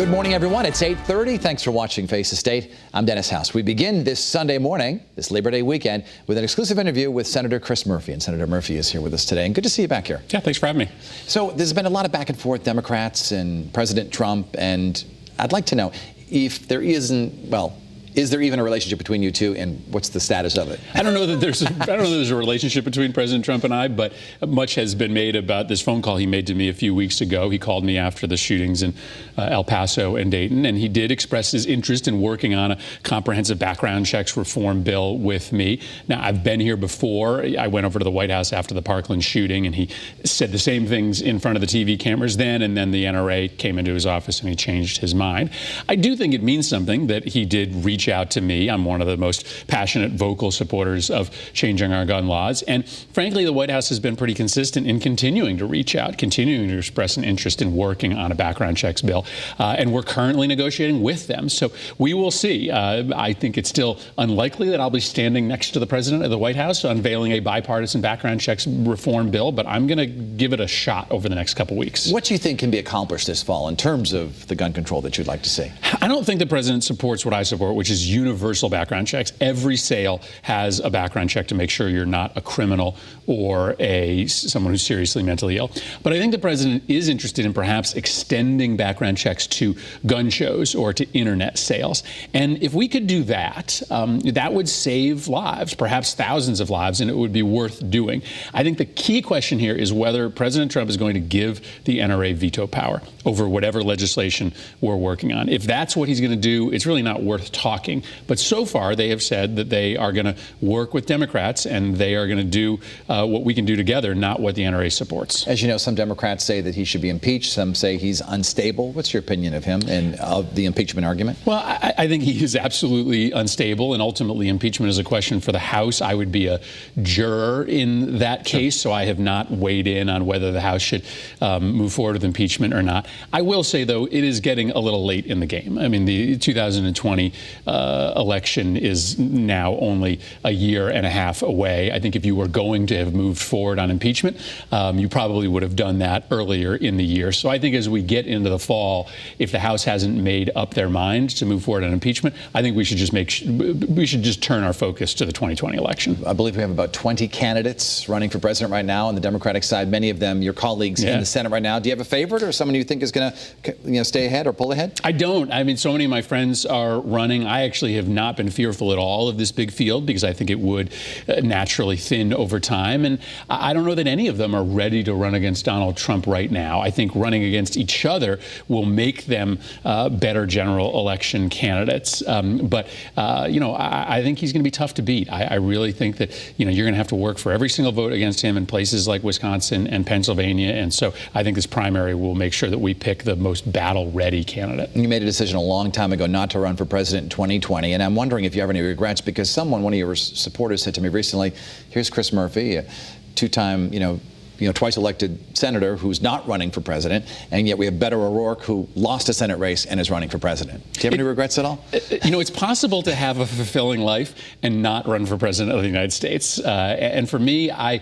Good morning, everyone. It's 8:30. Thanks for watching Face the State. I'm Dennis House. We begin this Sunday morning, this Labor Day weekend, with an exclusive interview with Senator Chris Murphy. And Senator Murphy is here with us today. And good to see you back here. Yeah, thanks for having me. So there's been a lot of back and forth, Democrats and President Trump. And I'd like to know if there isn't, well, is there even a relationship between you two, and what's the status of it? I don't know that there's a relationship between President Trump and I, but much has been made about this phone call he made to me a few weeks ago. He called me after the shootings in El Paso and Dayton, and he did express his interest in working on a comprehensive background checks reform bill with me. Now, I've been here before. I went over to the White House after the Parkland shooting, and he said the same things in front of the TV cameras then, and then the NRA came into his office and he changed his mind. I do think it means something that he did reach out to me. I'm one of the most passionate, vocal supporters of changing our gun laws. And frankly, the White House has been pretty consistent in continuing to reach out, continuing to express an interest in working on a background checks bill. And we're currently negotiating with them. So we will see. I think it's still unlikely that I'll be standing next to the president of the White House unveiling a bipartisan background checks reform bill, but I'm going to give it a shot over the next couple weeks. What do you think can be accomplished this fall in terms of the gun control that you'd like to see? I don't think the president supports what I support, which is universal background checks. Every sale has a background check to make sure you're not a criminal or someone who's seriously mentally ill. But I think the president is interested in perhaps extending background checks to gun shows or to internet sales. And if we could do that, that would save lives, perhaps thousands of lives, and it would be worth doing. I think the key question here is whether President Trump is going to give the NRA veto power over whatever legislation we're working on. If that's what he's going to do, it's really not worth talking. But so far, they have said that they are going to work with Democrats and they are going to do what we can do together, not what the NRA supports. As you know, some Democrats say that he should be impeached. Some say he's unstable. What's your opinion of him and of the impeachment argument? Well, I think he is absolutely unstable, and ultimately impeachment is a question for the House. I would be a juror in that case, so I have not weighed in on whether the House should move forward with impeachment or not. I will say, though, it is getting a little late in the game. I mean, the 2020 election is now only a year and a half away. I think if you were going to have moved forward on impeachment, you probably would have done that earlier in the year. So I think as we get into the fall, if the House hasn't made up their mind to move forward on impeachment, I think we should just turn our focus to the 2020 election. I believe we have about 20 candidates running for president right now on the Democratic side. Many of them your colleagues in the Senate right now. Do you have a favorite or someone you think is going to stay ahead or pull ahead? I don't. I mean, so many of my friends are running. I actually have not been fearful at all of this big field because I think it would naturally thin over time. And I don't know that any of them are ready to run against Donald Trump right now. I think running against each other will make them better general election candidates. I think he's going to be tough to beat. I really think that, you're going to have to work for every single vote against him in places like Wisconsin and Pennsylvania. And so I think this primary will make sure that we pick the most battle-ready candidate. You made a decision a long time ago not to run for president in 2020. And I'm wondering if you have any regrets, because one of your supporters said to me recently, here's Chris Murphy, a two-time, twice elected senator who's not running for president, and yet we have Beto O'Rourke, who lost a Senate race and is running for president. Do you have any regrets at all? It's possible to have a fulfilling life and not run for president of the United States. And for me, I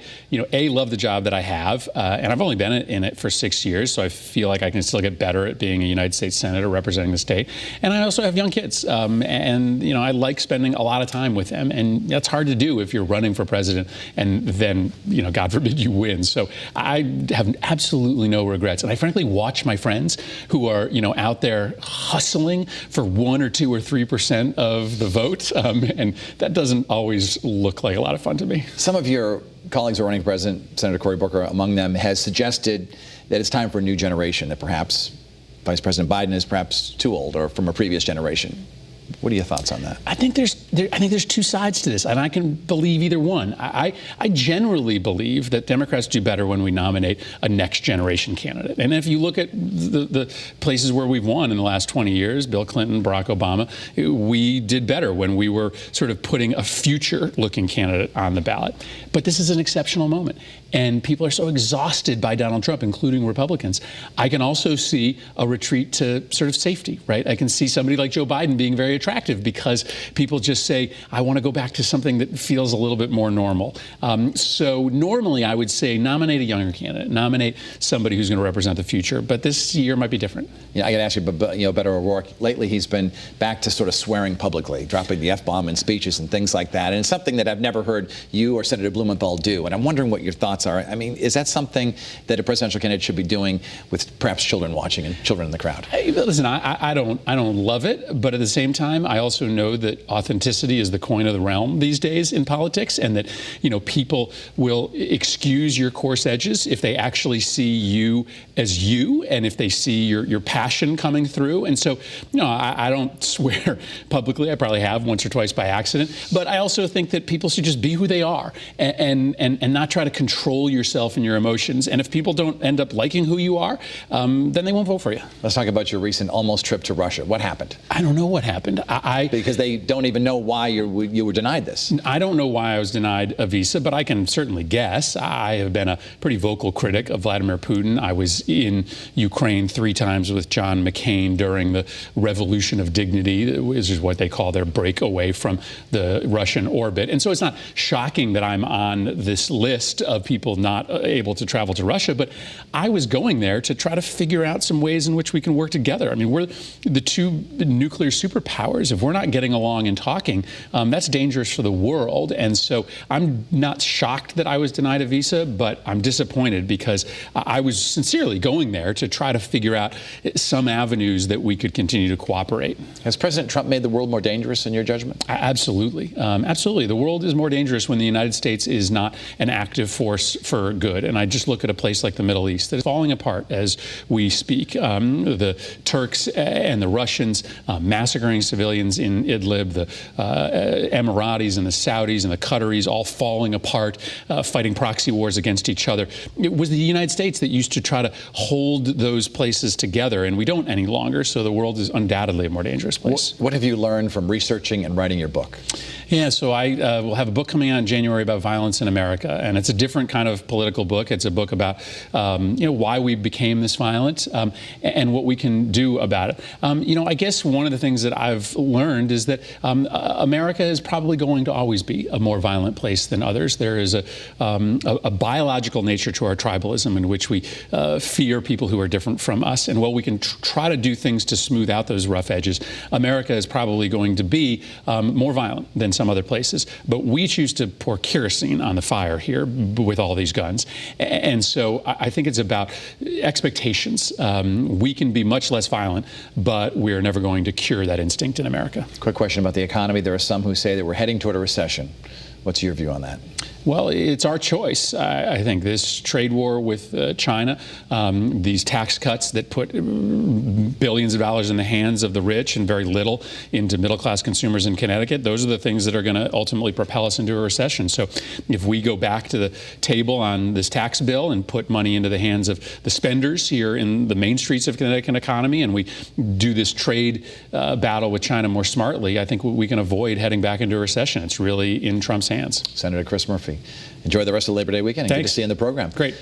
love the job that I have, and I've only been in it for 6 years, so I feel like I can still get better at being a United States senator representing the state. And I also have young kids, and I like spending a lot of time with them, and that's hard to do if you're running for president and then, God forbid you win. So I have absolutely no regrets. And I frankly watch my friends who are, out there hustling for 1 or 2 or 3% of the vote. And that doesn't always look like a lot of fun to me. Some of your colleagues who are running for president, Senator Cory Booker among them, has suggested that it's time for a new generation, that perhaps Vice President Biden is perhaps too old or from a previous generation. What are your thoughts on that? I think there's two sides to this, and I can believe either one. I generally believe that Democrats do better when we nominate a next generation candidate. And if you look at the places where we've won in the last 20 years, Bill Clinton, Barack Obama, we did better when we were sort of putting a future-looking candidate on the ballot. But this is an exceptional moment, and people are so exhausted by Donald Trump, including Republicans. I can also see a retreat to sort of safety, right? I can see somebody like Joe Biden being very attractive attractive because people just say, I want to go back to something that feels a little bit more normal. So normally I would say nominate a younger candidate, nominate somebody who's going to represent the future. But this year might be different. Yeah, I got to ask you, but Beto O'Rourke, lately he's been back to sort of swearing publicly, dropping the F-bomb in speeches and things like that. And it's something that I've never heard you or Senator Blumenthal do. And I'm wondering what your thoughts are. I mean, is that something that a presidential candidate should be doing with perhaps children watching and children in the crowd? Hey, listen, I don't love it, but at the same time, I also know that authenticity is the coin of the realm these days in politics, and that people will excuse your coarse edges if they actually see you as you, and if they see your passion coming through. And so, I don't swear publicly. I probably have once or twice by accident, but I also think that people should just be who they are and not try to control yourself and your emotions. And if people don't end up liking who you are, then they won't vote for you. Let's talk about your recent almost trip to Russia. What happened? I don't know what happened. Because they don't even know why you were denied this. I don't know why I was denied a visa, but I can certainly guess. I have been a pretty vocal critic of Vladimir Putin. I was in Ukraine 3 times with John McCain during the Revolution of Dignity, which is what they call their break away from the Russian orbit. And so it's not shocking that I'm on this list of people not able to travel to Russia, but I was going there to try to figure out some ways in which we can work together. I mean, we're the 2 nuclear superpowers. If we're not getting along and talking, that's dangerous for the world. And so I'm not shocked that I was denied a visa, but I'm disappointed because I was sincerely going there to try to figure out some avenues that we could continue to cooperate. Has President Trump made the world more dangerous in your judgment? Absolutely. Absolutely. The world is more dangerous when the United States is not an active force for good. And I just look at a place like the Middle East that is falling apart as we speak. The Turks and the Russians massacring civilians in Idlib, the Emiratis and the Saudis and the Qataris all falling apart, fighting proxy wars against each other. It was the United States that used to try to hold those places together, and we don't any longer, so the world is undoubtedly a more dangerous place. What have you learned from researching and writing your book? Yeah, so I will have a book coming out in January about violence in America, and it's a different kind of political book. It's a book about why we became this violent and what we can do about it. I guess one of the things that I've learned is that America is probably going to always be a more violent place than others. There is a biological nature to our tribalism in which we fear people who are different from us, and while we can try to do things to smooth out those rough edges, America is probably going to be more violent than some other places. But we choose to pour kerosene on the fire here with all these guns. And so I think it's about expectations. We can be much less violent, but we're never going to cure that instinct in America. Quick question about the economy. There are some who say that we're heading toward a recession. What's your view on that? Well, it's our choice. I think this trade war with China, these tax cuts that put billions of dollars in the hands of the rich and very little into middle-class consumers in Connecticut, those are the things that are going to ultimately propel us into a recession. So if we go back to the table on this tax bill and put money into the hands of the spenders here in the main streets of Connecticut economy, and we do this trade battle with China more smartly, I think we can avoid heading back into a recession. It's really in Trump's hands. Senator Chris Murphy, enjoy the rest of Labor Day weekend. And Thanks. good to see you in the program. Great.